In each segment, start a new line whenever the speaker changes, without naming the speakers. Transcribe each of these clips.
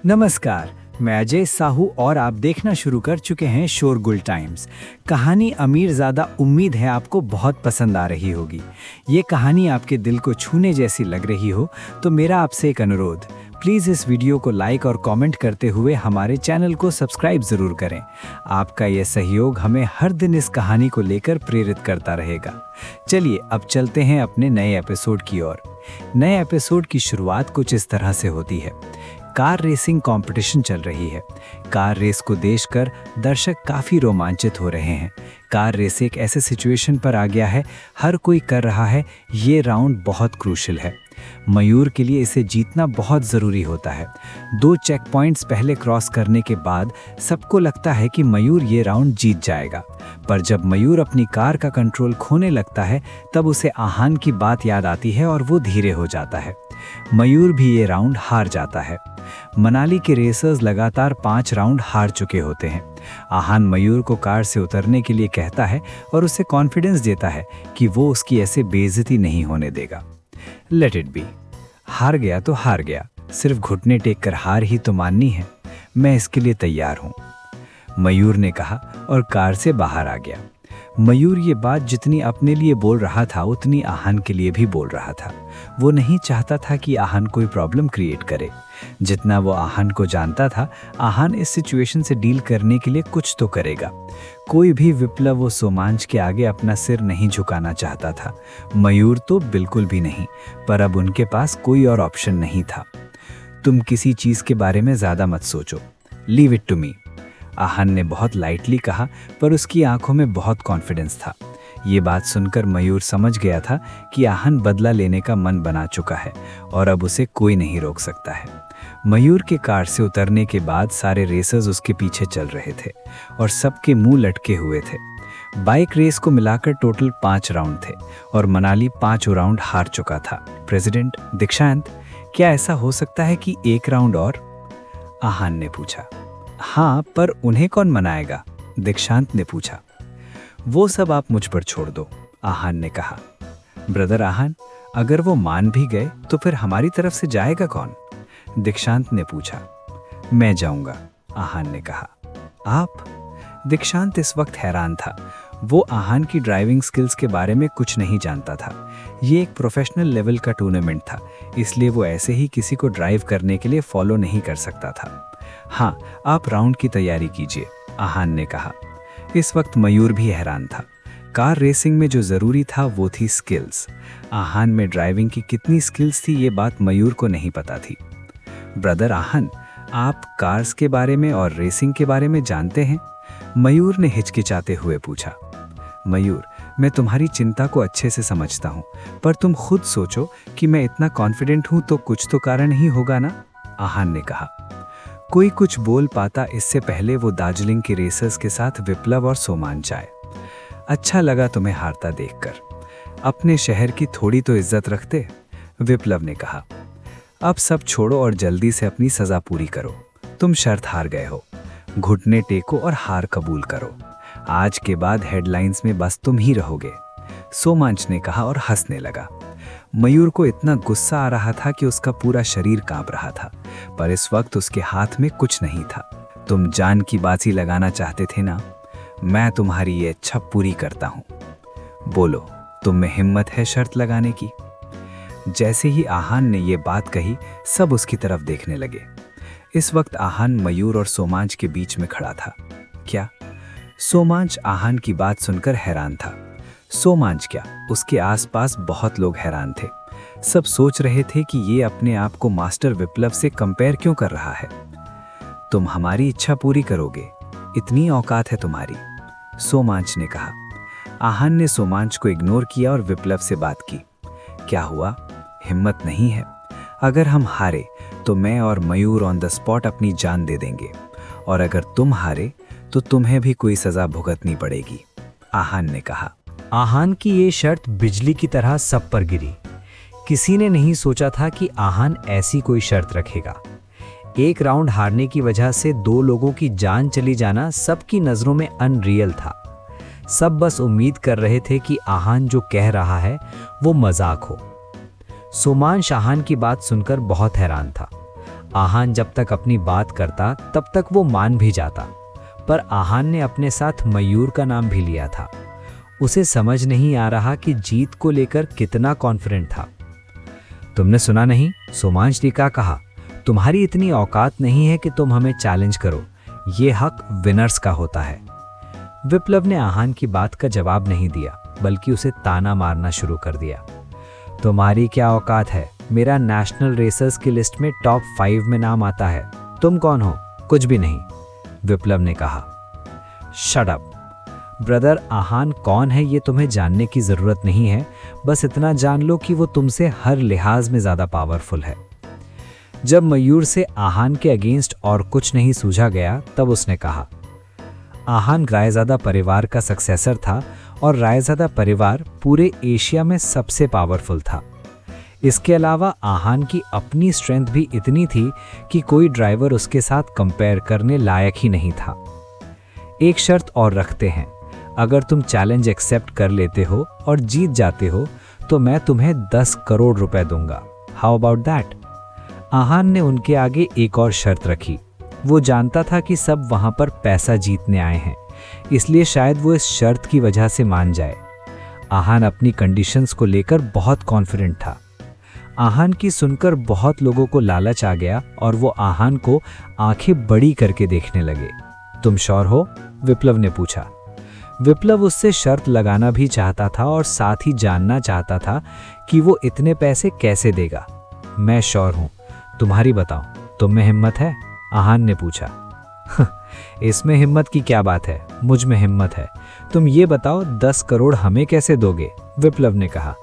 नमस्कार। मैं अजय साहू और आप देखना शुरू कर चुके हैं शोरगुल टाइम्स। कहानी अमीरजादा, उम्मीद है आपको बहुत पसंद आ रही होगी। ये कहानी आपके दिल को छूने जैसी लग रही हो तो मेरा आपसे एक अनुरोध, प्लीज़ इस वीडियो को लाइक और कमेंट करते हुए हमारे चैनल को सब्सक्राइब ज़रूर करें। आपका ये सहयोग हमें हर दिन इस कहानी को लेकर प्रेरित करता रहेगा। चलिए अब चलते हैं अपने नए एपिसोड की ओर। नए एपिसोड की शुरुआत कुछ इस तरह से होती है। कार रेसिंग कंपटीशन चल रही है। कार रेस को देखकर दर्शक काफ़ी रोमांचित हो रहे हैं। कार रेस एक ऐसे सिचुएशन पर आ गया है, हर कोई कर रहा है। ये राउंड बहुत क्रूशियल है। मयूर के लिए इसे जीतना बहुत ज़रूरी होता है। 2 चेक पॉइंट्स पहले क्रॉस करने के बाद सबको लगता है कि मयूर ये राउंड जीत जाएगा, पर जब मयूर अपनी कार का कंट्रोल खोने लगता है तब उसे आहान की बात याद आती है और वो धीरे हो जाता है। मयूर भी ये राउंड हार जाता है। मनाली के रेसर्स लगातार 5 राउंड हार चुके होते हैं। आहान मयूर को कार से उतरने के लिए कहता है और उसे कॉन्फिडेंस देता है कि वो उसकी ऐसे बेइज्जती नहीं होने देगा। Let it be. हार गया तो हार गया, सिर्फ घुटने टेक कर हार ही तो माननी है। मैं इसके लिए तैयार हूँ, मयूर ने कहा और कार से बाहर आ गया। मयूर ये बात जितनी अपने लिए बोल रहा था उतनी आहान के लिए भी बोल रहा था। वो नहीं चाहता था कि आहान कोई प्रॉब्लम क्रिएट करे। जितना वो आहान को जानता था, आहान इस सिचुएशन से डील करने के लिए कुछ तो करेगा। कोई भी विप्लव वो सोमांश के आगे अपना सिर नहीं झुकाना चाहता था। मयूर तो बिल्कुल भी नहीं, पर अब उनके पास कोई और ऑप्शन नहीं था। तुम किसी चीज़ के बारे में ज़्यादा मत सोचो, लीव इट टू मी, आहान ने बहुत लाइटली कहा, पर उसकी आंखों में बहुत कॉन्फिडेंस था। ये बात सुनकर मयूर समझ गया था कि आहान बदला लेने का मन बना चुका है और अब उसे कोई नहीं रोक सकता है। मयूर के कार से उतरने के बाद सारे रेसर्स उसके पीछे चल रहे थे और सबके मुंह लटके हुए थे। बाइक रेस को मिलाकर टोटल 5 राउंड थे और मनाली 5 राउंड हार चुका था। प्रेसिडेंट दीक्षांत, क्या ऐसा हो सकता है कि 1 राउंड और? आहान ने पूछा। हाँ, पर उन्हें कौन मनाएगा? दीक्षांत ने पूछा। वो सब आप मुझ पर छोड़ दो, आहान ने कहा। ब्रदर आहान, अगर वो मान भी गए तो फिर हमारी तरफ से जाएगा कौन? दीक्षांत ने पूछा। मैं जाऊंगा, आहान ने कहा। आप? दीक्षांत इस वक्त हैरान था। वो आहान की ड्राइविंग स्किल्स के बारे में कुछ नहीं जानता था। ये एक प्रोफेशनल लेवल का टूर्नामेंट था, इसलिए वो ऐसे ही किसी को ड्राइव करने के लिए फॉलो नहीं कर सकता था। हाँ, आप राउंड की तैयारी कीजिए, आहान ने कहा। इस वक्त मयूर भी हैरान था। कार रेसिंग में जो ज़रूरी था वो थी स्किल्स। आहान में ड्राइविंग की कितनी स्किल्स थी ये बात मयूर को नहीं पता थी। ब्रदर आहान, आप कार्स के बारे में और रेसिंग के बारे में जानते हैं? मयूर ने हिचकिचाते हुए पूछा। मयूर, मैं तुम्हारी चिंता को अच्छे से समझता हूँ, पर तुम खुद सोचो कि मैं इतना कॉन्फिडेंट हूँ तो कुछ तो कारण ही होगा ना, आहान ने कहा। कोई कुछ बोल पाता इससे पहले वो दार्जिलिंग के रेसर्स के साथ विप्लव और सोमांश आए। अच्छा लगा तुम्हें हारता देखकर। अपने शहर की थोड़ी तो इज्जत रखते, विप्लव ने कहा। अब सब छोड़ो और जल्दी से अपनी सजा पूरी करो। तुम शर्त हार गए हो, घुटने टेको और हार कबूल करो। आज के बाद हेडलाइंस में बस तुम ही रहोगे, सोमांश ने कहा और हंसने लगा। मयूर को इतना गुस्सा आ रहा था कि उसका पूरा शरीर कांप रहा था, पर इस वक्त उसके हाथ में कुछ नहीं था। तुम जान की बाजी लगाना चाहते थे ना? मैं तुम्हारी ये इच्छा पूरी करता हूँ। बोलो, तुम में हिम्मत है शर्त लगाने की? जैसे ही आहान ने ये बात कही, सब उसकी तरफ देखने लगे। इस वक्त आहान मयूर और सोमांश के बीच में खड़ा था। क्या? सोमांश आहान की बात सुनकर हैरान था। सोमांश क्या, उसके आसपास बहुत लोग हैरान थे। सब सोच रहे थे कि ये अपने आप को मास्टर विप्लव से कंपेयर क्यों कर रहा है। तुम हमारी इच्छा पूरी करोगे, इतनी औकात है तुम्हारी, सोमांश ने कहा। आहान ने सोमांश को इग्नोर किया और विप्लव से बात की। क्या हुआ, हिम्मत नहीं है? अगर हम हारे तो मैं और मयूर ऑन द स्पॉट अपनी जान दे देंगे, और अगर तुम हारे तो तुम्हें भी कोई सजा भुगतनी पड़ेगी, आहान ने कहा।
आहान की ये शर्त बिजली की तरह सब पर गिरी। किसी ने नहीं सोचा था कि आहान ऐसी कोई शर्त रखेगा। 1 राउंड हारने की वजह से 2 लोगों की जान चली जाना सबकी नज़रों में अनरियल था। सब बस उम्मीद कर रहे थे कि आहान जो कह रहा है वो मजाक हो। सोमांश आहान की बात सुनकर बहुत हैरान था। आहान जब तक अपनी बात करता तब तक वो मान भी जाता, पर आहान ने अपने साथ मयूर का नाम भी लिया था। उसे समझ नहीं आ रहा कि जीत को लेकर कितना कॉन्फिडेंट था। तुमने सुना नहीं? सोमांश ने क्या कहा? तुम्हारी इतनी औकात नहीं है कि तुम हमें चैलेंज करो, ये हक विनर्स का होता है। विप्लव ने आहान की बात का जवाब नहीं दिया, बल्कि उसे ताना मारना शुरू कर दिया। तुम्हारी क्या औकात है? मेरा नेशनल रेसर्स की लिस्ट में टॉप 5 में नाम आता है। तुम कौन हो? कुछ भी नहीं, विप्लव ने कहा। शट अप ब्रदर, आहान कौन है ये तुम्हें जानने की जरूरत नहीं है, बस इतना जान लो कि वो तुमसे हर लिहाज में ज्यादा पावरफुल है। जब मयूर से आहान के अगेंस्ट और कुछ नहीं सूझा गया, तब उसने कहा, आहान रायजादा परिवार का सक्सेसर था और रायजादा परिवार पूरे एशिया में सबसे पावरफुल था। इसके अलावा आहान की अपनी स्ट्रेंथ भी इतनी थी कि कोई ड्राइवर उसके साथ कंपेयर करने लायक ही नहीं था। एक शर्त और रखते हैं, अगर तुम चैलेंज एक्सेप्ट कर लेते हो और जीत जाते हो तो मैं तुम्हें 10 करोड़ रुपए दूंगा। How about that? आहान ने उनके आगे एक और शर्त रखी। वो जानता था कि सब वहां पर पैसा जीतने आए हैं, इसलिए शायद वो इस शर्त की वजह से मान जाए। आहान अपनी कंडीशंस को लेकर बहुत कॉन्फिडेंट था। आहान की सुनकर बहुत लोगों को लालच आ गया और वो आहान को आंखें बड़ी करके देखने लगे। तुम श्योर हो? विप्लव ने पूछा। विप्लव उससे शर्त लगाना भी चाहता था और साथ ही जानना चाहता था कि वो इतने पैसे कैसे देगा। मैं श्योर हूं, तुम्हारी बताओ, तुम में हिम्मत है? आहान ने पूछा। इसमें हिम्मत की क्या बात है, मुझ में हिम्मत है। तुम ये बताओ 10 करोड़ हमें कैसे दोगे? विप्लव ने कहा।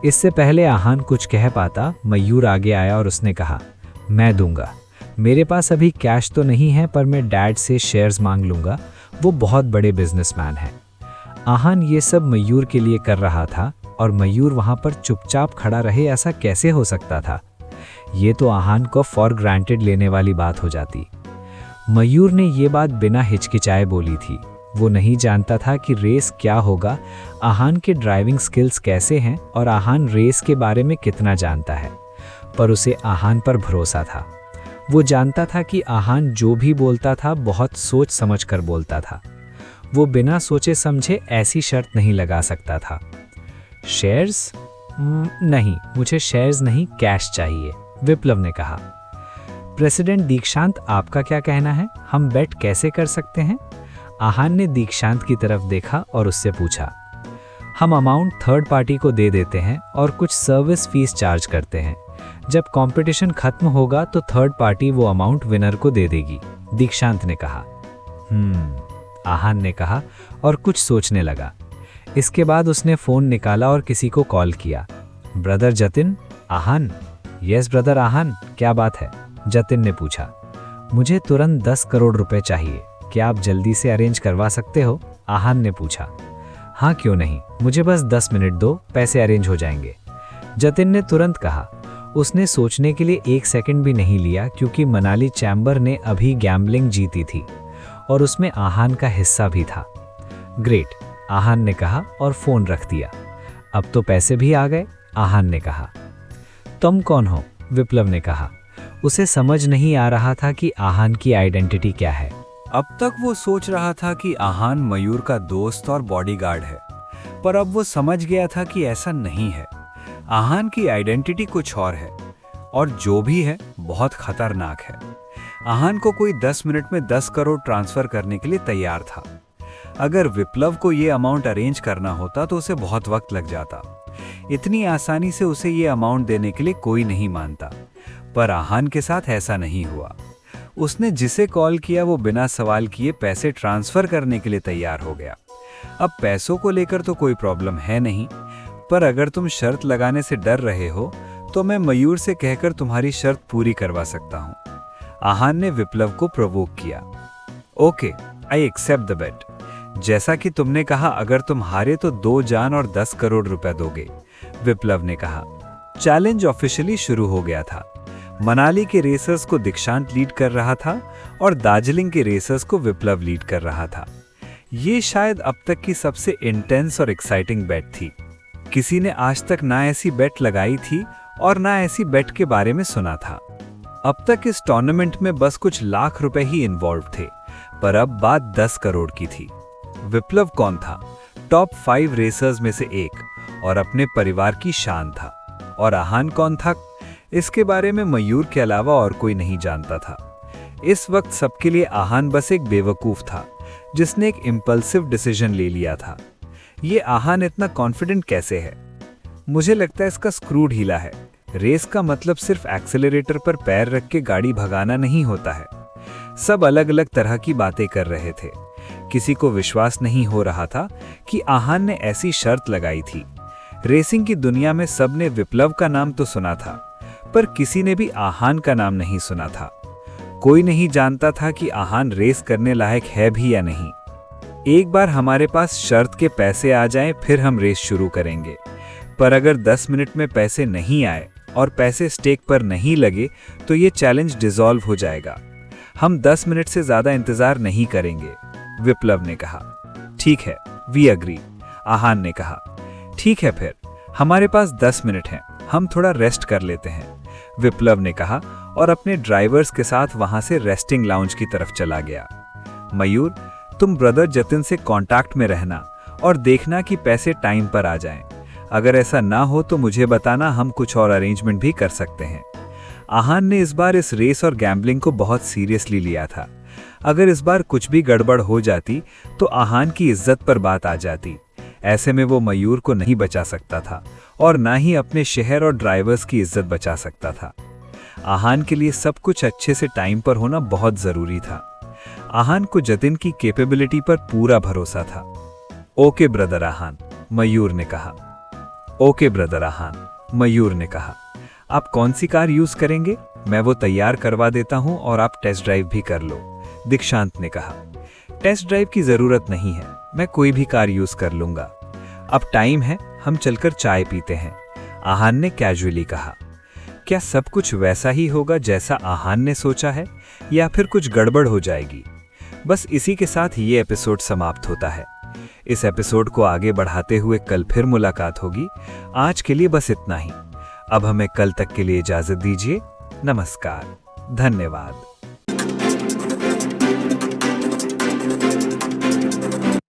इससे पहले आहान कुछ कह पाता, मयूर आगे आया और उसने कहा, मैं दूंगा। मेरे पास अभी कैश तो नहीं है, पर मैं डैड से शेयर्स मांग लूंगा, वो बहुत बड़े बिजनेसमैन हैं। आहान ये सब मयूर के लिए कर रहा था और मयूर वहां पर चुपचाप खड़ा रहे, ऐसा कैसे हो सकता था? ये तो आहान को फॉर ग्रांटेड लेने वाली बात हो जाती। मयूर ने ये बात बिना हिचकिचाए बोली थी। वो नहीं जानता था कि रेस क्या होगा, आहान के ड्राइविंग स्किल्स कैसे हैं और आहान रेस के बारे में कितना जानता है, पर उसे आहान पर भरोसा था। वो जानता था कि आहान जो भी बोलता था बहुत सोच समझ कर बोलता था। वो बिना सोचे समझे ऐसी शर्त नहीं लगा सकता था। शेयर्स? नहीं, मुझे शेयर्स नहीं, कैश चाहिए, विप्लव ने कहा। प्रेसिडेंट दीक्षांत, आपका क्या कहना है? हम बेट कैसे कर सकते हैं? आहान ने दीक्षांत की तरफ देखा और उससे पूछा। हम अमाउंट थर्ड पार्टी को दे देते हैं और कुछ सर्विस फीस चार्ज करते हैं। जब कंपटीशन खत्म होगा तो थर्ड पार्टी वो अमाउंट विनर को दे देगी, दीक्षांत ने कहा। आहान ने कहा और कुछ सोचने लगा। इसके बाद उसने फोन निकाला और किसी को कॉल किया। ब्रदर जतिन? आहान। यस ब्रदर आहान, क्या बात है? जतिन ने पूछा। मुझे तुरंत 10 करोड़ रुपए चाहिए, क्या आप जल्दी से अरेंज करवा सकते हो? आहान ने पूछा। हाँ क्यों नहीं, मुझे बस 10 मिनट दो, पैसे अरेंज हो जाएंगे, जतिन ने तुरंत कहा। उसने सोचने के लिए 1 सेकंड भी नहीं लिया, क्योंकि मनाली चैम्बर ने अभी गैम्बलिंग जीती थी और उसमें आहान का हिस्सा भी था। ग्रेट, आहान ने कहा और फोन रख दिया। अब तो पैसे भी आ गए, आहान ने कहा। तुम कौन हो? विप्लव ने कहा। उसे समझ नहीं आ रहा था कि आहान की आइडेंटिटी क्या है।
अब तक वो सोच रहा था कि आहान मयूर का दोस्त और बॉडीगार्ड है, पर अब वो समझ गया था कि ऐसा नहीं है। आहान की आइडेंटिटी कुछ और है, और जो भी है बहुत खतरनाक है। आहान को कोई 10 मिनट में 10 करोड़ ट्रांसफर करने के लिए तैयार था। अगर विप्लव को ये अमाउंट अरेंज करना होता तो उसे बहुत वक्त लग जाता। इतनी आसानी से उसे ये अमाउंट देने के लिए कोई नहीं मानता, पर आहान के साथ ऐसा नहीं हुआ। उसने जिसे कॉल किया वो बिना सवाल किए पैसे ट्रांसफर करने के लिए तैयार हो गया। अब पैसों को लेकर तो कोई प्रॉब्लम है नहीं, पर अगर तुम शर्त लगाने से डर रहे हो तो मैं मयूर से कहकर तुम्हारी शर्त पूरी करवा सकता हूं। आहान ने विप्लव को प्रोवोक किया। ओके, आई एक्सेप्ट द बेट। जैसा कि तुमने कहा, अगर तुम हारे तो 2 जान और 10 करोड़ रुपए दोगे, विप्लव ने कहा। चैलेंज ऑफिशियली शुरू हो गया था। मनाली के रेसर्स को दीक्षांत लीड कर रहा था और दार्जिलिंग के रेसर्स को विप्लव लीड कर रहा था। ये शायद अब तक की सबसे इंटेंस और एक्साइटिंग बेट थी। किसी ने आज तक ना ऐसी बेट लगाई थी और ना ऐसी बेट के बारे में सुना था।
अब तक इस टूर्नामेंट में बस कुछ लाख रुपए ही इन्वॉल्व थे, पर अब बात 10 करोड़ की थी। विप्लव कौन था? टॉप 5 रेसर्स में से एक और अपने परिवार की शान था। और आहान कौन था? इसके बारे में मयूर के अलावा और कोई नहीं जानता था। इस वक्त सबके लिए आहान बस एक बेवकूफ था जिसने एक इम्पल्सिव डिसीजन ले लिया था। ये आहान इतना कॉन्फिडेंट कैसे है? मुझे लगता है इसका स्क्रू ढीला है। रेस का मतलब सिर्फ एक्सेलरेटर पर पैर रख के गाड़ी भगाना नहीं होता है। सब अलग अलग तरह की बातें कर रहे थे। किसी को विश्वास नहीं हो रहा था कि आहान ने ऐसी शर्त लगाई थी। रेसिंग की दुनिया में सबने विप्लव का नाम तो सुना था, पर किसी ने भी आहान का नाम नहीं सुना था। कोई नहीं जानता था कि आहान रेस करने लायक है भी या नहीं। एक बार हमारे पास शर्त के पैसे आ जाएं, फिर हम रेस शुरू करेंगे। पर अगर 10 मिनट में पैसे नहीं आए और पैसे स्टेक पर नहीं लगे तो ये चैलेंज डिसॉल्व हो जाएगा। हम 10 मिनट से ज्यादा इंतजार नहीं करेंगे, विप्लव ने कहा। ठीक है, वी अग्री, आहान ने कहा। ठीक है, फिर हमारे पास 10 मिनट हैं, हम थोड़ा रेस्ट कर लेते हैं, विप्लव ने कहा और अपने ड्राइवर्स के साथ वहां से रेस्टिंग लाउंज की तरफ चला गया। मयूर, तुम ब्रदर जतिन से कांटेक्ट में रहना और देखना कि पैसे टाइम पर आ जाएं। अगर ऐसा ना हो तो मुझे बताना, हम कुछ और अरेंजमेंट भी कर सकते हैं। आहान ने इस बार इस रेस और गैम्बलिंग को बहुत सीरियसली लिया था। अगर इस बार कुछ भी गड़बड़ हो जाती तो आहान की इज्जत पर बात आ जाती। ऐसे में वो मयूर को नहीं बचा सकता था और ना ही अपने शहर और ड्राइवर्स की इज्जत बचा सकता था। आहान के लिए सब कुछ अच्छे से टाइम पर होना बहुत जरूरी था। आहान को जतिन की कैपेबिलिटी पर पूरा भरोसा था। ओके ब्रदर आहान, मयूर ने कहा। ओके ब्रदर आहान, मयूर ने कहा। आप कौन सी कार यूज करेंगे? मैं वो तैयार करवा देता हूं और आप टेस्ट ड्राइव भी कर लो, दीक्षांत ने कहा। टेस्ट ड्राइव की जरूरत नहीं है, मैं कोई भी कार यूज कर लूंगा। अब टाइम है, हम चलकर चाय पीते हैं, आहान ने कैजुअली कहा। क्या सब कुछ वैसा ही होगा जैसा आहान ने सोचा है या फिर कुछ गड़बड़ हो जाएगी? बस इसी के साथ ये एपिसोड समाप्त होता है। इस एपिसोड को आगे बढ़ाते हुए कल फिर मुलाकात होगी। आज के लिए बस इतना ही। अब हमें कल तक के लिए इजाजत दीजिए। नमस्कार, धन्यवाद।